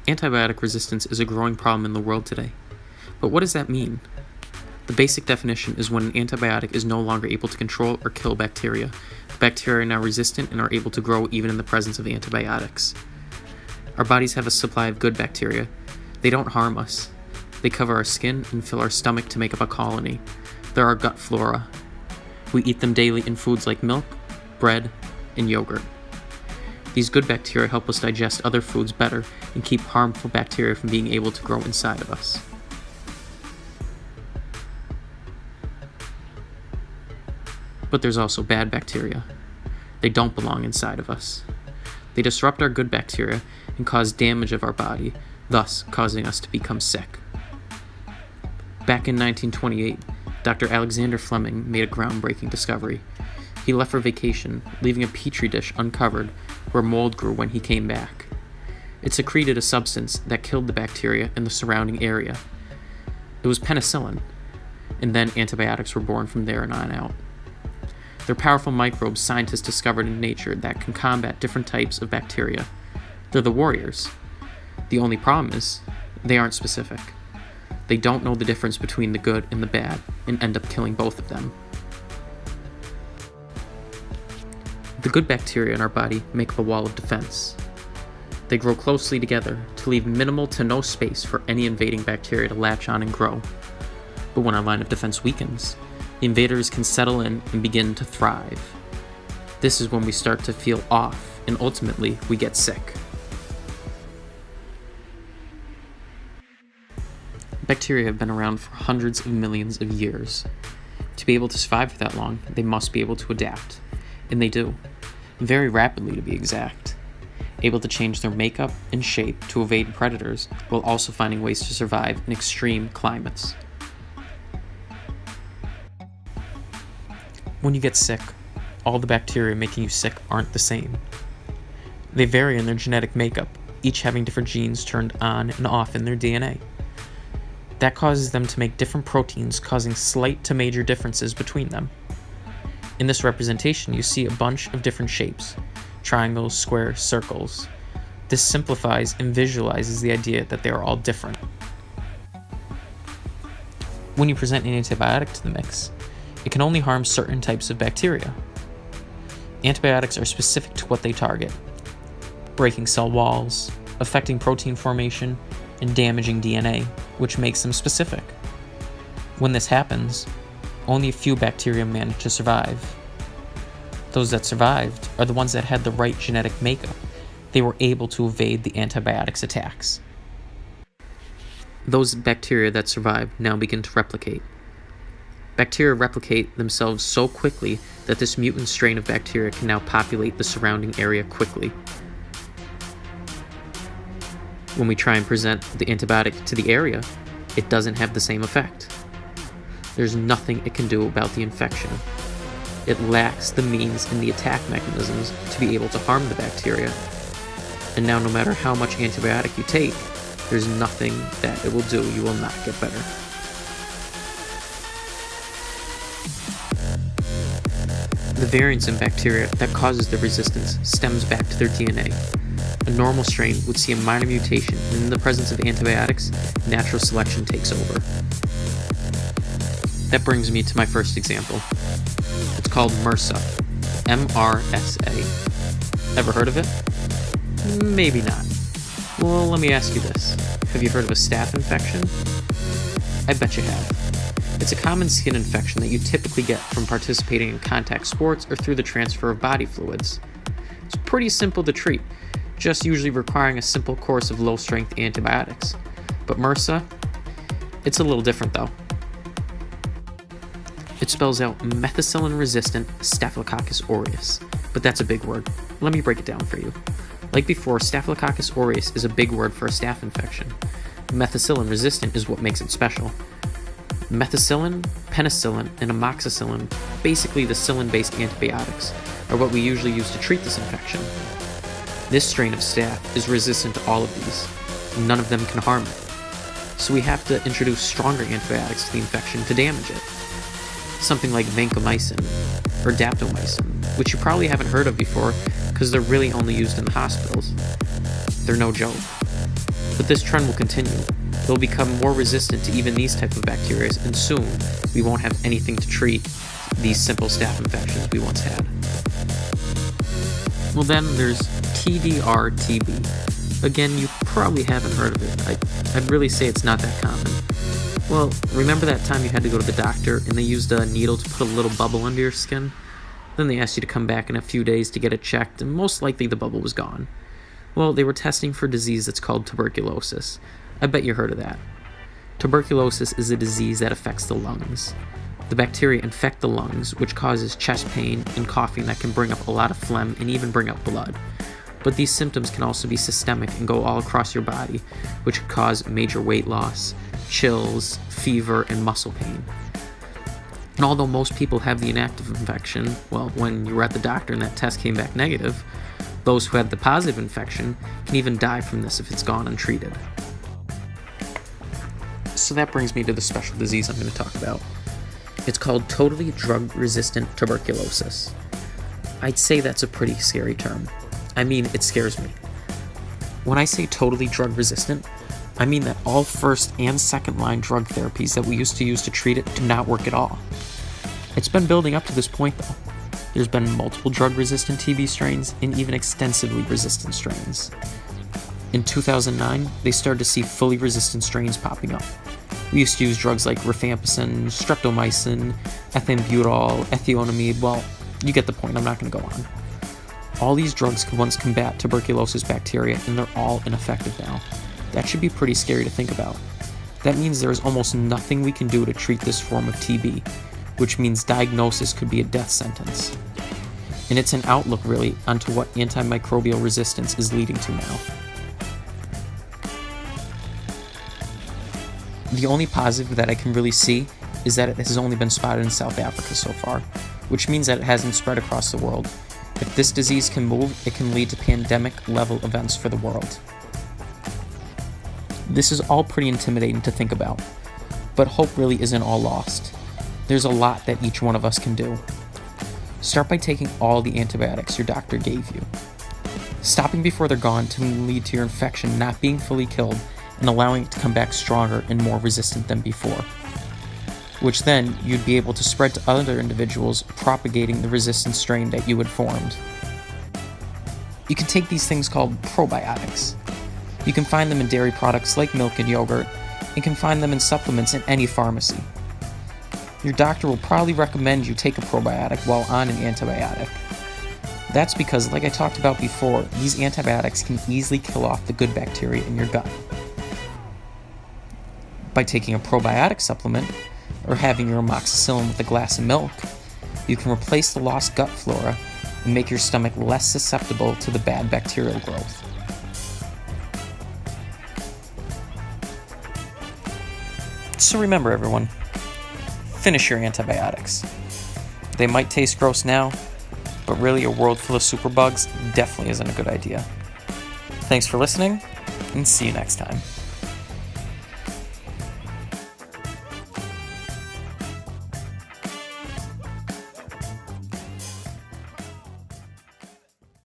Antibiotic resistance is a growing problem in the world today. But what does that mean? The basic definition is when an antibiotic is no longer able to control or kill bacteria. The bacteria are now resistant and are able to grow even in the presence of antibiotics. Our bodies have a supply of good bacteria. They don't harm us. They cover our skin and fill our stomach to make up a colony. They're our gut flora. We eat them daily in foods like milk, bread, and yogurt. These good bacteria help us digest other foods better and keep harmful bacteria from being able to grow inside of us. But there's also bad bacteria. They don't belong inside of us. They disrupt our good bacteria and cause damage of our body, thus causing us to become sick. Back in 1928, Dr. Alexander Fleming made a groundbreaking discovery. He left for vacation, leaving a petri dish uncovered where mold grew when he came back. It secreted a substance that killed the bacteria in the surrounding area. It was penicillin, and then antibiotics were born from there and on out. They're powerful microbes scientists discovered in nature that can combat different types of bacteria. They're the warriors. The only problem is, they aren't specific. They don't know the difference between the good and the bad, and end up killing both of them. The good bacteria in our body make up a wall of defense. They grow closely together to leave minimal to no space for any invading bacteria to latch on and grow. But when our line of defense weakens, the invaders can settle in and begin to thrive. This is when we start to feel off, and ultimately we get sick. Bacteria have been around for hundreds of millions of years. To be able to survive for that long, they must be able to adapt. And they do. Very rapidly, to be exact. Able to change their makeup and shape to evade predators, while also finding ways to survive in extreme climates. When you get sick, all the bacteria making you sick aren't the same. They vary in their genetic makeup, each having different genes turned on and off in their DNA. That causes them to make different proteins, causing slight to major differences between them. In this representation, you see a bunch of different shapes: triangles, squares, circles. This simplifies and visualizes the idea that they are all different. When you present an antibiotic to the mix, it can only harm certain types of bacteria. Antibiotics are specific to what they target: breaking cell walls, affecting protein formation, and damaging DNA, which makes them specific. When this happens, only a few bacteria manage to survive. Those that survived are the ones that had the right genetic makeup. They were able to evade the antibiotics' attacks. Those bacteria that survived now begin to replicate. Bacteria replicate themselves so quickly that this mutant strain of bacteria can now populate the surrounding area quickly. When we try and present the antibiotic to the area, it doesn't have the same effect. There's nothing it can do about the infection. It lacks the means and the attack mechanisms to be able to harm the bacteria. And now no matter how much antibiotic you take, there's nothing that it will do. You will not get better. The variance in bacteria that causes the resistance stems back to their DNA. A normal strain would see a minor mutation, and in the presence of antibiotics, natural selection takes over. That brings me to my first example. It's called MRSA. M-R-S-A. Ever heard of it? Maybe not. Well, let me ask you this. Have you heard of a staph infection? I bet you have. It's a common skin infection that you typically get from participating in contact sports or through the transfer of body fluids. It's pretty simple to treat, just usually requiring a simple course of low-strength antibiotics. But MRSA? It's a little different though. It spells out methicillin-resistant Staphylococcus aureus, but that's a big word. Let me break it down for you. Like before, Staphylococcus aureus is a big word for a staph infection. Methicillin-resistant is what makes it special. Methicillin, penicillin, and amoxicillin, basically the psyllin-based antibiotics, are what we usually use to treat this infection. This strain of staph is resistant to all of these. None of them can harm it. So we have to introduce stronger antibiotics to the infection to damage it. Something like vancomycin or daptomycin, which you probably haven't heard of before because they're really only used in the hospitals. They're no joke. But this trend will continue. They'll become more resistant to even these type of bacteria, and soon we won't have anything to treat these simple staph infections we once had. Well, then there's TDR-TB. Again, you probably haven't heard of it. I'd really say it's not that common. Well, remember that time you had to go to the doctor and they used a needle to put a little bubble under your skin? Then they asked you to come back in a few days to get it checked, and most likely the bubble was gone. Well, they were testing for a disease that's called tuberculosis. I bet you heard of that. Tuberculosis is a disease that affects the lungs. The bacteria infect the lungs, which causes chest pain and coughing that can bring up a lot of phlegm and even bring up blood. But these symptoms can also be systemic and go all across your body, which could cause major weight loss, chills, fever, and muscle pain. And although most people have the inactive infection, well, when you were at the doctor and that test came back negative, those who had the positive infection can even die from this if it's gone untreated. So that brings me to the special disease I'm going to talk about. It's called totally drug-resistant tuberculosis. I'd say that's a pretty scary term. I mean, it scares me. When I say totally drug-resistant, I mean that all first and second line drug therapies that we used to use to treat it do not work at all. It's been building up to this point though. There's been multiple drug-resistant TB strains and even extensively resistant strains. In 2009, they started to see fully resistant strains popping up. We used to use drugs like rifampicin, streptomycin, ethambutol, ethionamide. Well, you get the point, I'm not going to go on. All these drugs could once combat tuberculosis bacteria, and they're all ineffective now. That should be pretty scary to think about. That means there is almost nothing we can do to treat this form of TB, which means diagnosis could be a death sentence. And it's an outlook, really, onto what antimicrobial resistance is leading to now. The only positive that I can really see is that it has only been spotted in South Africa so far, which means that it hasn't spread across the world. If this disease can move, it can lead to pandemic-level events for the world. This is all pretty intimidating to think about, but hope really isn't all lost. There's a lot that each one of us can do. Start by taking all the antibiotics your doctor gave you. Stopping before they're gone can lead to your infection not being fully killed and allowing it to come back stronger and more resistant than before, which then you'd be able to spread to other individuals, propagating the resistant strain that you had formed. You can take these things called probiotics. You can find them in dairy products like milk and yogurt, and can find them in supplements in any pharmacy. Your doctor will probably recommend you take a probiotic while on an antibiotic. That's because, like I talked about before, these antibiotics can easily kill off the good bacteria in your gut. By taking a probiotic supplement, or having your amoxicillin with a glass of milk, you can replace the lost gut flora and make your stomach less susceptible to the bad bacterial growth. So remember, everyone, finish your antibiotics. They might taste gross now, but really a world full of superbugs definitely isn't a good idea. Thanks for listening, and see you next time.